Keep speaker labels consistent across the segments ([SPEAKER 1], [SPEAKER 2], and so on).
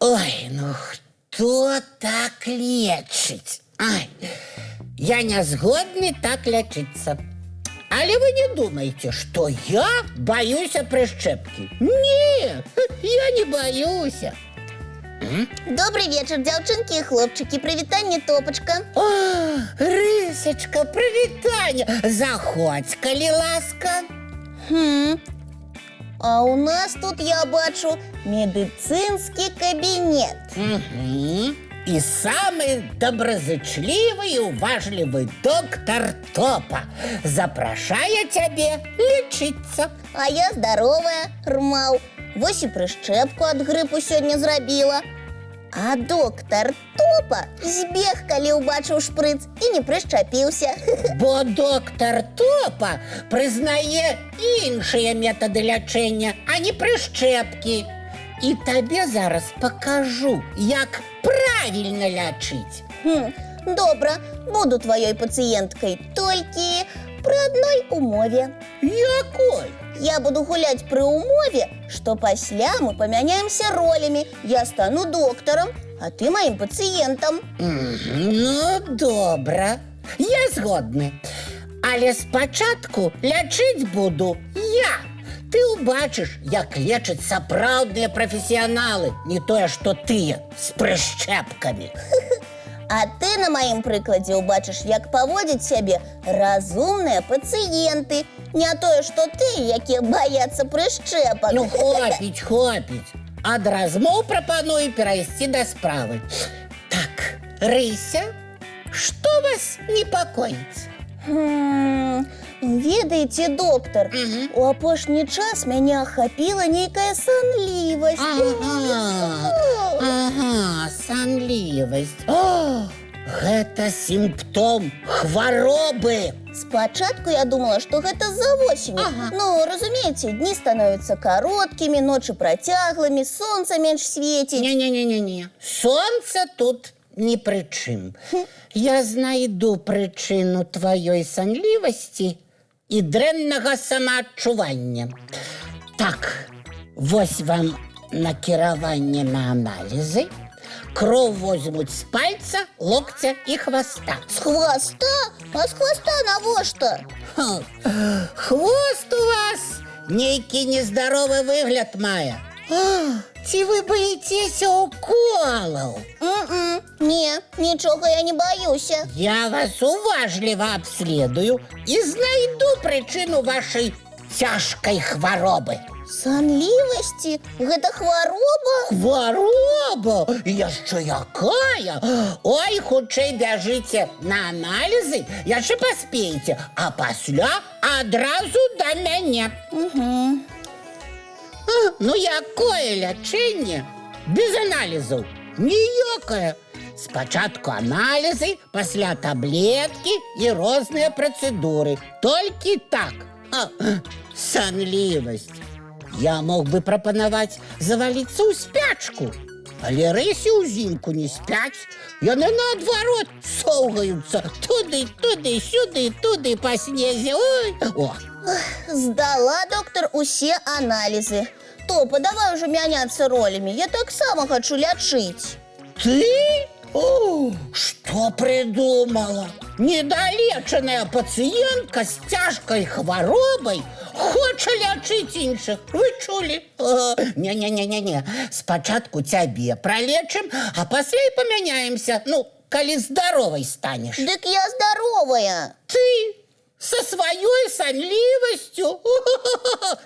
[SPEAKER 1] Ой, ну хто так лечыць? Ай, я не згодны так лячыцца. Але вы не думаете, что я боюся прышчэпкі? Не, я не боюся.
[SPEAKER 2] Добрый вечер, дзяўчынкі і хлопчыкі. Прывітанне, Топачка.
[SPEAKER 1] О, Рысачка, прывітанне. Заходзь, калі ласка.
[SPEAKER 2] А у нас тут, я бачу, медицинский кабинет.
[SPEAKER 1] И самый доброзычлівый и уважливый доктор Топа запрашае цябе лечиться.
[SPEAKER 2] А я здоровая, Рмаў. Вось і прышчэпку ад грыпу сёння зрабіла. А доктор Топа збег, калі ўбачыў шпрыц і не прышчапіўся.
[SPEAKER 1] Бо доктор Топа прызнае іншыя метады лячэння, а не прышчэпкі. І табе зараз пакажу, як правильно лячыць.
[SPEAKER 2] Добра, буду твоей пациенткой, толькі при одной умове.
[SPEAKER 1] Якой?
[SPEAKER 2] Я буду гулять при умове, что пасля мы помяняемся ролями. Я стану доктором, а ты моим пациентом.
[SPEAKER 1] Ну, добра. Я згодны. Але спачатку лячыць буду я. Ты убачыш, як лечаць сапраўдныя прафесіяналы, не тое, што тыя з прышчэпкамі.
[SPEAKER 2] А ты на моим прыкладзе убачыш, як паводзяць сябе разумныя пацыенты. Не тое, што ты, якія баяцца прышчэпак.
[SPEAKER 1] Ну, хопіць. Ад размоў прапаную перайсці да справы. Так, Рыся, што вас непакоіць?
[SPEAKER 2] Ведаеце, доктор, у апошні час мяне ахапіла нейкая сонлівасць.
[SPEAKER 1] Ага, сонлівасць. О, гэта сімптом хваробы.
[SPEAKER 2] Спачатку я думала, што гэта з-за восені. Ну, разумееце, дні становятся кароткімі, ночы працяглымі, сонца менш свеціць.
[SPEAKER 1] Не. Сонца тут ни пры чым. Я знайду прычыну тваёй сонлівасці і дрэннага самаадчування. Так, вось вам накіраванне на аналізы. Кроў возьмуць з пальца, локця і хваста.
[SPEAKER 2] З хваста? А з хваста навошта?
[SPEAKER 1] Хвост у вас нейкі нездаровы выгляд мае. Ці вы баіцеся уколаў?
[SPEAKER 2] Не, нічога я не баюся.
[SPEAKER 1] Я вас уважліва абследую і знайду прычыну вашай цяжкай хваробы.
[SPEAKER 2] Сонлівасці? Гэта хвароба?
[SPEAKER 1] Хвароба? Яшчэ якая? Ой, хутчэй бяжыце на аналізы, яшчэ паспееце, а пасля адразу да мяне. Ну, якое лячэнне? Без аналізаў? Ніякае. Спачатку аналізы, пасля таблеткі і розныя працэдуры. Толькі так. Сонлівасць. Я мог бы прапанаваць заваліцца ў спячку. Але рысі ўзімку не спяць. Яны наадварот соўгаюцца. Туды, сюды, туды па снезе. Ой! О!
[SPEAKER 2] Здала, доктор, усе аналізы. Топа, давай уже мяняцца ролями. Я таксама хочу лячыць.
[SPEAKER 1] Ты? О, что придумала? Недолеченная пациентка с тяжкой хворобой хоча лячыць іншых. Вы чулі? Не. Спачатку цябе пролечым, а пасля і памяняемся. Ну, калі здоровой станешь.
[SPEAKER 2] Дык я здоровая.
[SPEAKER 1] Ты? Со своей сонливостью?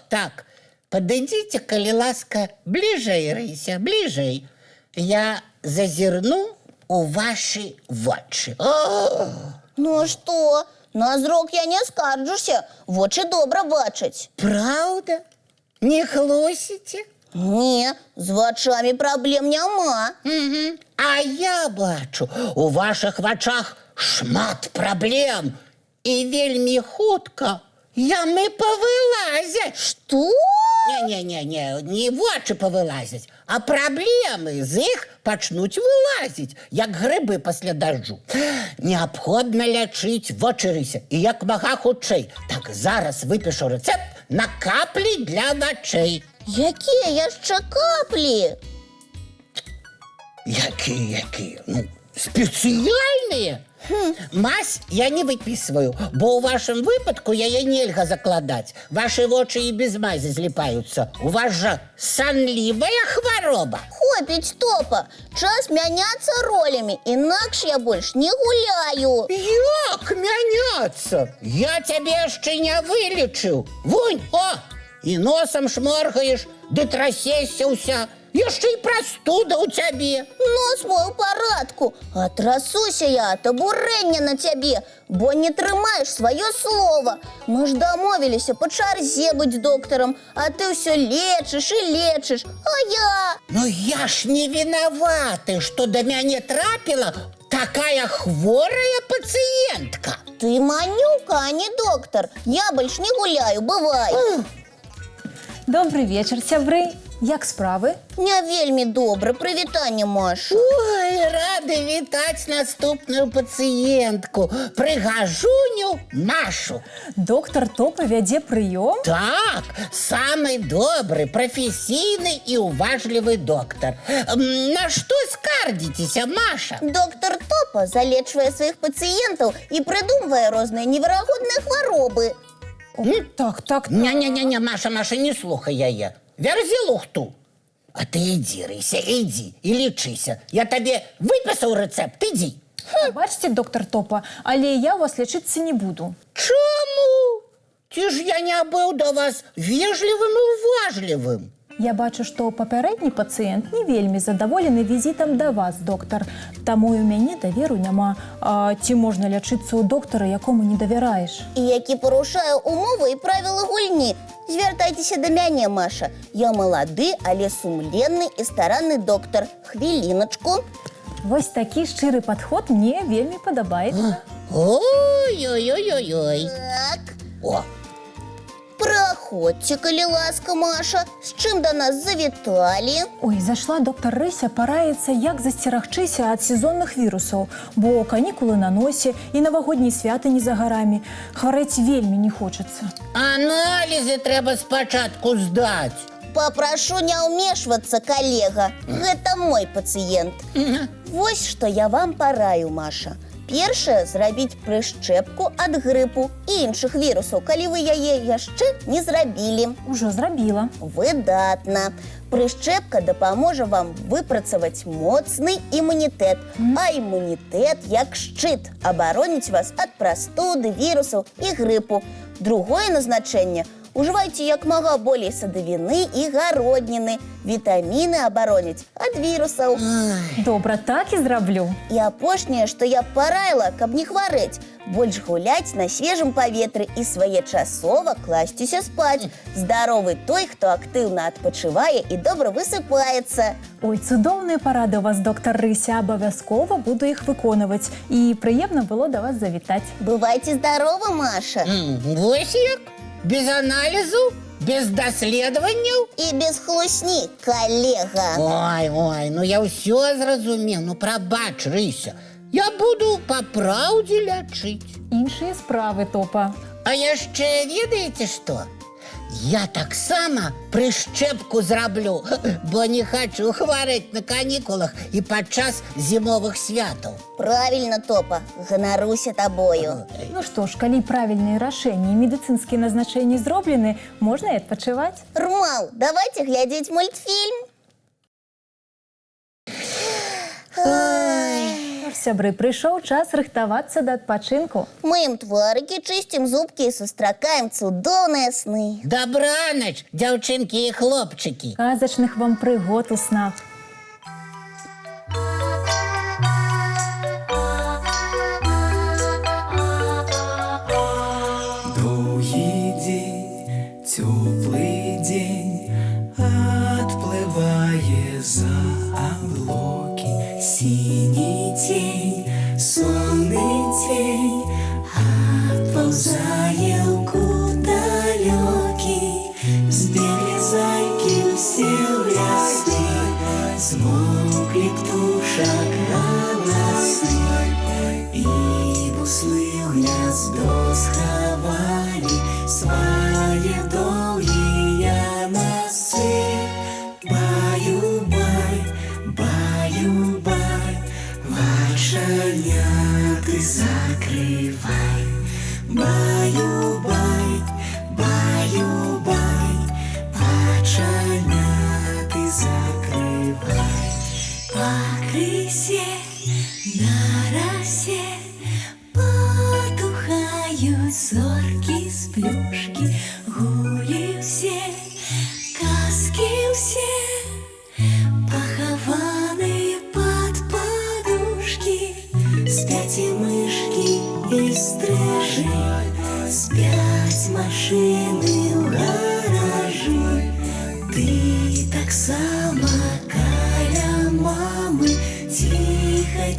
[SPEAKER 1] Так, подойдите, коли ласка, ближей, Рыся, ближей. Я зазирну у ваши вочы.
[SPEAKER 2] Ну а что? На зрок я не скарджуся. Вочы добра бачаць.
[SPEAKER 1] Правда? Не хлусіце?
[SPEAKER 2] Не, з вачамі праблем няма.
[SPEAKER 1] А я бачу, у ваших вачах шмат праблем. І вельмі хутка ямы павылазяць.
[SPEAKER 2] Што?
[SPEAKER 1] Не вочы павылазяць, а праблемы з іх пачнуць вылазіць, як грыбы пасля дажджу. Неабходна лячыць вочы, Рыся, і як мага хутчэй. Так зараз выпішу рэцэпт на каплі для вачэй.
[SPEAKER 2] Якія яшчэ каплі?
[SPEAKER 1] Якія? Ну, спецыяльныя. Мазь я не выписываю, бо ў вашым выпадку яе нельга закладаць. Вашы вочы і без мазі зліпаюцца. У вас жа санлівая хвароба.
[SPEAKER 2] Хопіць, Топа, час мяняцца ролямі, інакш я больш не гуляю.
[SPEAKER 1] Як мяняцца? Я цябе яшчэ не вылечыў. Вунь, і носам шморгаеш, ды трасешся ўся. Яшчэ і прастуда ў цябе.
[SPEAKER 2] Нос мой у парадку, а трасуся я ад абурэння на цябе, бо не трымаеш сваё слова. Мы ж дамовіліся па чарзе быць доктарам, а ты ўсё лечыш і лечыш, а я...
[SPEAKER 1] Ну я ж не вінаваты, што да мяне трапіла такая хворая пацыентка.
[SPEAKER 2] Ты манюка, а не доктар. Я больш не гуляю, бывай.
[SPEAKER 3] Добрый вечер, сябры. Як справы?
[SPEAKER 2] Не вельмі добра, прывітанне, Маша.
[SPEAKER 1] Ой, рады вітаць наступную пацыентку, прыгажуню Машу.
[SPEAKER 3] Доктар Топа вядзе прыём?
[SPEAKER 1] Так, самы добры, прафесійны і уважлівы доктар. На што скардзіцеся, Маша?
[SPEAKER 2] Доктар Топа залечвае сваіх пацыентаў і прыдумвае розныя неверагодныя хваробы.
[SPEAKER 3] Так.
[SPEAKER 1] Не, Маша, не слухай яе. Вярзі лухту. А ты ідзі, Рыся, ідзі і лічыся. Я табе выпісаў рэцэпт, ідзі.
[SPEAKER 3] Бачце, доктар Топа, але я у вас лячыцца не буду.
[SPEAKER 1] Чаму? Ці ж я не быў да вас вежлівым і уважлівым?
[SPEAKER 3] Я бачу, што папярэдні пацыент не вельмі задаволены візітам да вас, доктар. Таму і ў мяне даверу няма. А ці можна лячыцца ў доктара, якому не давяраеш?
[SPEAKER 2] І які парушае умовы і правілы гульні. Звяртайцеся да мяне, Маша. Я малады, але сумленны і старанны доктар. Хвіліначку.
[SPEAKER 3] Вось такі шчыры падход мне вельмі падабаецца.
[SPEAKER 1] Ой-ой-ой-ой-ой.
[SPEAKER 2] Так.
[SPEAKER 1] О,
[SPEAKER 2] Праходзьце, калі ласка, Маша. З чым да нас завіталі?
[SPEAKER 3] Ой, зашла доктар Рыся параіцца, як засцерагчыся ад сезонных вірусаў, бо канікулы на носе і навагоднія святы не за гарамі. Хварэць вельмі не хочацца.
[SPEAKER 1] аналізы трэба спачатку здаць.
[SPEAKER 2] Папрашу не ўмешвацца, калега. Гэта мой пацыент. Вось што я вам параю, Маша. Першае, зрабіць прышчэпку ад грыпу і іншых вірусаў, калі вы яе яшчэ не зрабілі.
[SPEAKER 3] Ужо зрабіла.
[SPEAKER 2] Выдатна. Прышчэпка дапаможа вам выпрацаваць моцны імунітэт. А імунітэт, як шчыт, абароніць вас ад прастуды, вірусаў і грыпу. Другое назначэнне – ужывайце як мага болей садавіны і гародніны. Вітаміны абароняць ад вірусаў.
[SPEAKER 3] Добра, так і зраблю.
[SPEAKER 2] І апошняе, што я параіла, каб не хварэць, больш гуляць на свежым паветры і своечасова класціся спаць. Здаровы той, хто актыўна адпачывае і добра высыпаецца.
[SPEAKER 3] Ой, цудоўныя парады у вас, доктар Рыся, абавязкова буду іх выконваць. І прыемна было да вас завітаць.
[SPEAKER 2] Бывайце здаровы, Маша.
[SPEAKER 1] Вось як? Без аналізу? Без даследаванняў?
[SPEAKER 2] І без хлусні, калега.
[SPEAKER 1] Ой, ну я ўсё зразумеў. Ну прабач, Рыся. Я буду па праўдзе лячыць.
[SPEAKER 3] Іншыя справы, Топа.
[SPEAKER 1] А яшчэ ведаеце што? Я таксама прышчэпку зраблю, бо не хачу хварэць на канікулах і падчас зімовых святаў.
[SPEAKER 2] Правільна, Топа, ганаруся табою.
[SPEAKER 3] Ну што ж, калі правільныя рашэнні і медыцынскія назначэнні зроблены, можна і адпачываць.
[SPEAKER 2] Рмал, давайте глядзець мультфільм.
[SPEAKER 3] Сябры, прыйшоў час рыхтавацца да адпачынку.
[SPEAKER 2] Мыем тварыкі, чысцім зубкі і сустракаем цудоўныя сны.
[SPEAKER 1] Дабранач, дзяўчынкі і хлопчыкі.
[SPEAKER 3] Казачных вам прыгод у снах.
[SPEAKER 4] Доўгі дзень, цёплы дзень, адплывае за аблокі. Сіні тень, сонны тень, адпаўзае ў кут далёкі. Збеглі за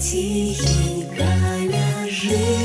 [SPEAKER 4] тихенько ляжи.